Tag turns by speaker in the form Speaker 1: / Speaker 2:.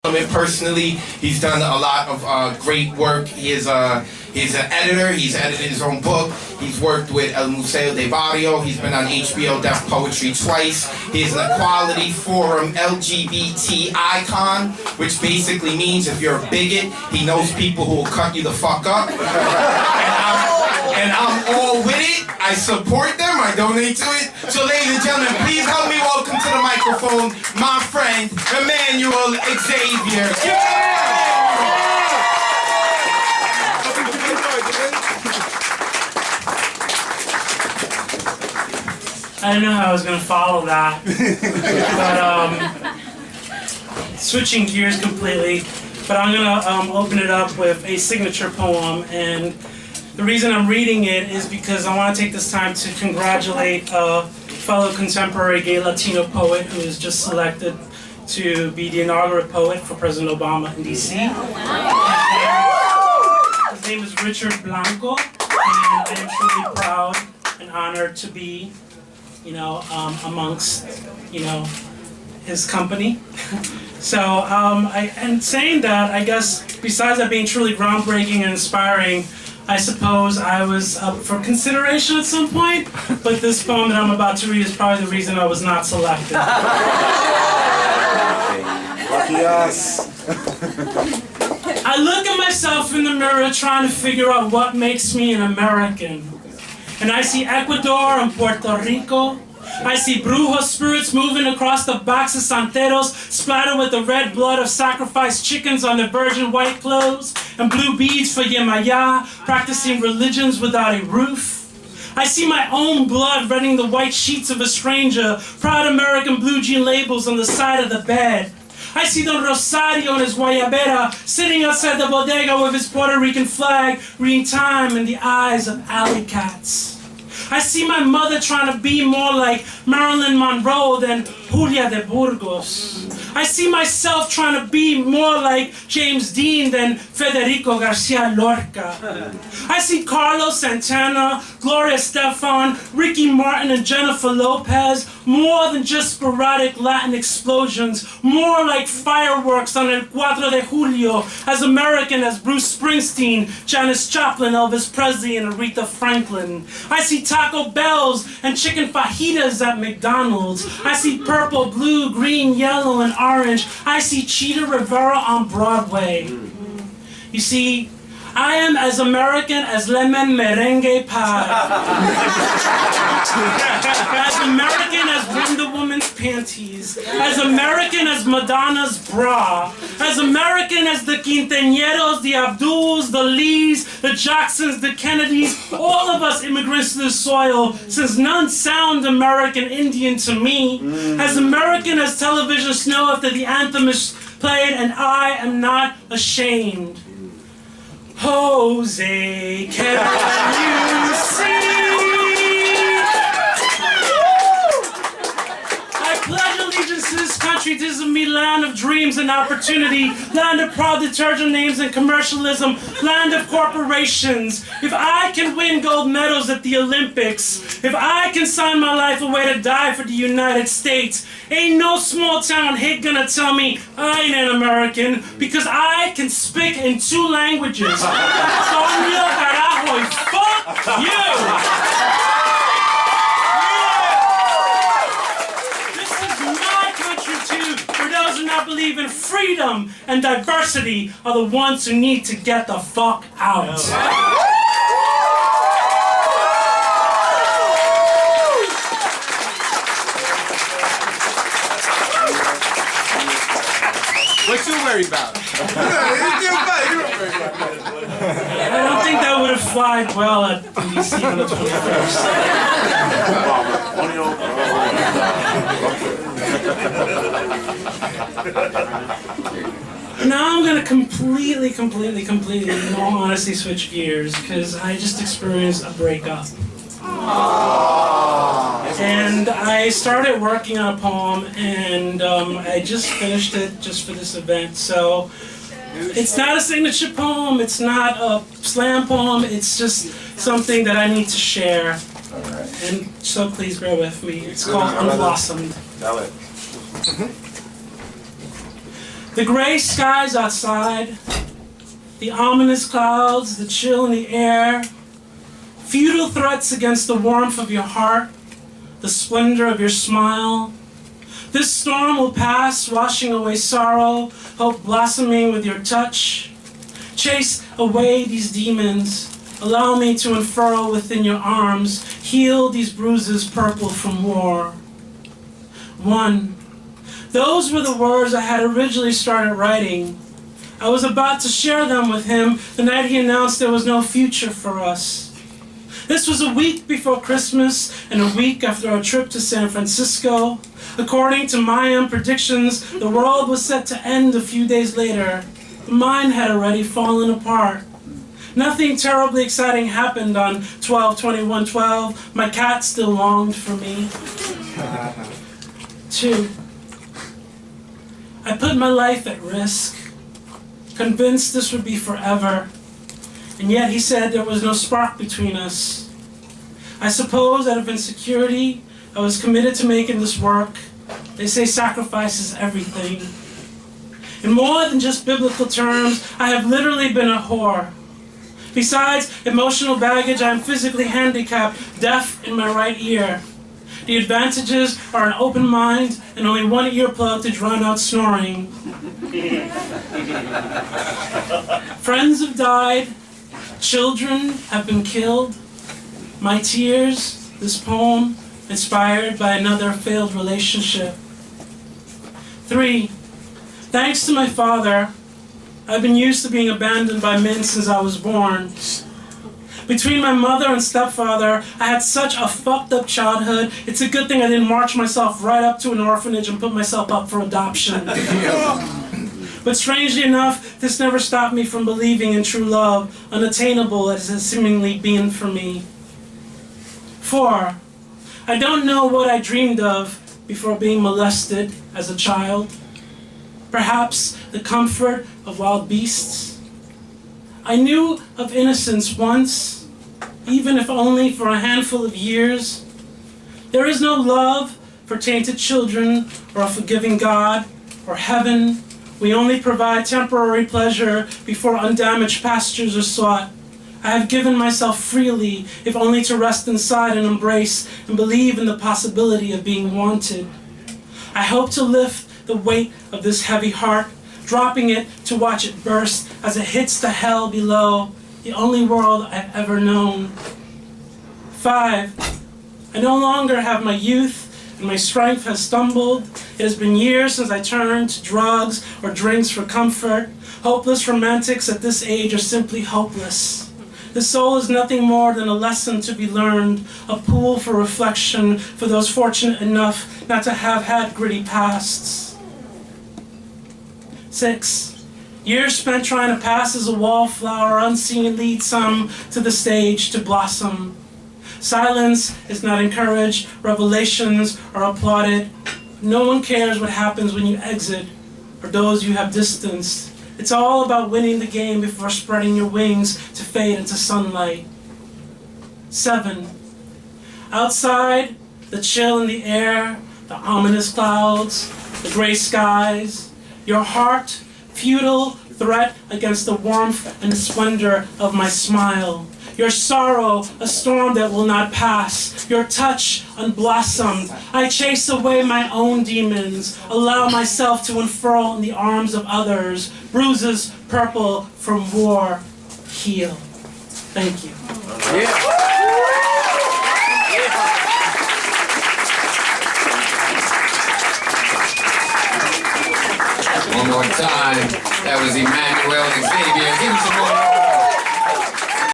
Speaker 1: Personally, he's done a lot of great work. He's an editor. He's edited his own book. He's worked with El Museo de Barrio. He's been on HBO Deaf Poetry twice. He's an Equality Forum LGBT icon, which basically means if you're a bigot, he knows people who will cut you the fuck up. And I'm all with it. I support them. I donate to it. So ladies and gentlemen, please help me welcome to the microphone my friend, Emanuel Xavier.
Speaker 2: I didn't know how I was going to follow that. But switching gears completely. But I'm going to open it up with a signature poem. And the reason I'm reading it is because I want to take this time to congratulate a fellow contemporary gay Latino poet who was just selected to be the inaugural poet for President Obama in D.C. His name is Richard Blanco, and I am truly proud and honored to be, amongst, his company. So, and saying that, I guess, besides that being truly groundbreaking and inspiring, I suppose I was up for consideration at some point, but this poem that I'm about to read is probably the reason I was not selected.
Speaker 3: Lucky us.
Speaker 2: I look at myself in the mirror trying to figure out what makes me an American. And I see Ecuador and Puerto Rico. I see brujo spirits moving across the backs of santeros, splattered with the red blood of sacrificed chickens on their virgin white clothes, and blue beads for Yemaya, practicing religions without a roof. I see my own blood reddening the white sheets of a stranger, proud American blue jean labels on the side of the bed. I see Don Rosario and his guayabera sitting outside the bodega with his Puerto Rican flag, reading time in the eyes of alley cats. I see my mother trying to be more like Marilyn Monroe than Julia de Burgos. I see myself trying to be more like James Dean than Federico Garcia Lorca. I see Carlos Santana, Gloria Estefan, Ricky Martin, and Jennifer Lopez more than just sporadic Latin explosions, more like fireworks on El 4 de Julio, as American as Bruce Springsteen, Janis Joplin, Elvis Presley, and Aretha Franklin. I see Taco Bells and chicken fajitas at McDonald's. I see purple, blue, green, yellow, and orange. I see Cheetah Rivera on Broadway. You see, I am as American as lemon merengue pie. As American as Wonder Woman's panties. As American as Madonna's bra. As American as the Quinteañeros, the Abduls, the Lees, the Jacksons, the Kennedys, all of us immigrants to the soil, since none sound American Indian to me. As American as television snow after the anthem is played, and I am not ashamed. Jose, can you see? I pledge allegiance to this country. This is me, land of dreams and opportunity, land of proud detergent names and commercialism, land of corporations. If I can win gold medals at the Olympics, if I can sign my life away to die for the United States, ain't no small town hick gonna tell me I ain't an American, because I can speak in 2 languages. Coño carajo, y fuck you! This is my country too, where those who not believe in freedom and diversity are the ones who need to get the fuck out.
Speaker 3: What you worry about?
Speaker 2: I don't think that would have flied well at DC on the 21st. Now I'm gonna completely, in all honesty, switch gears because I just experienced a breakup. And I started working on a poem, and I just finished it just for this event. So it's not a signature poem, it's not a slam poem, it's just something that I need to share. And so please bear with me. It's called Unblossomed. The gray skies outside, the ominous clouds, the chill in the air, futile threats against the warmth of your heart, the splendor of your smile. This storm will pass, washing away sorrow, hope blossoming with your touch. Chase away these demons. Allow me to unfurl within your arms, heal these bruises purple from war. 1. Those were the words I had originally started writing. I was about to share them with him the night he announced there was no future for us. This was a week before Christmas and a week after our trip to San Francisco. According to Mayan predictions, the world was set to end a few days later. Mine had already fallen apart. Nothing terribly exciting happened on 12/21/12. My cat still longed for me. 2. I put my life at risk, convinced this would be forever, and yet he said there was no spark between us. I suppose out of insecurity, I was committed to making this work. They say sacrifice is everything. In more than just biblical terms, I have literally been a whore. Besides emotional baggage, I am physically handicapped, deaf in my right ear. The advantages are an open mind and only one earplug to drown out snoring. Friends have died, children have been killed. My tears, this poem, inspired by another failed relationship. 3. Thanks to my father, I've been used to being abandoned by men since I was born. Between my mother and stepfather, I had such a fucked up childhood. It's a good thing I didn't march myself right up to an orphanage and put myself up for adoption. But strangely enough, this never stopped me from believing in true love, unattainable as it has seemingly been for me. 4. I don't know what I dreamed of before being molested as a child. Perhaps the comfort of wild beasts. I knew of innocence once, even if only for a handful of years. There is no love for tainted children or a forgiving God or heaven. We only provide temporary pleasure before undamaged pastures are sought. I have given myself freely, if only to rest inside and embrace and believe in the possibility of being wanted. I hope to lift the weight of this heavy heart, dropping it to watch it burst as it hits the hell below, the only world I've ever known. 5. I no longer have my youth, and my strength has stumbled. It has been years since I turned to drugs or drinks for comfort. Hopeless romantics at this age are simply hopeless. The soul is nothing more than a lesson to be learned, a pool for reflection for those fortunate enough not to have had gritty pasts. 6. Years spent trying to pass as a wallflower, unseen lead some to the stage to blossom. Silence is not encouraged, revelations are applauded. No one cares what happens when you exit or those you have distanced. It's all about winning the game before spreading your wings to fade into sunlight. 7. Outside, the chill in the air, the ominous clouds, the gray skies, your heart, futile threat against the warmth and the splendor of my smile. Your sorrow, a storm that will not pass. Your touch, unblossomed. I chase away my own demons. Allow myself to unfurl in the arms of others. Bruises purple from war. Heal. Thank you.
Speaker 4: One more time. That was Emanuel Xavier. Give him some more.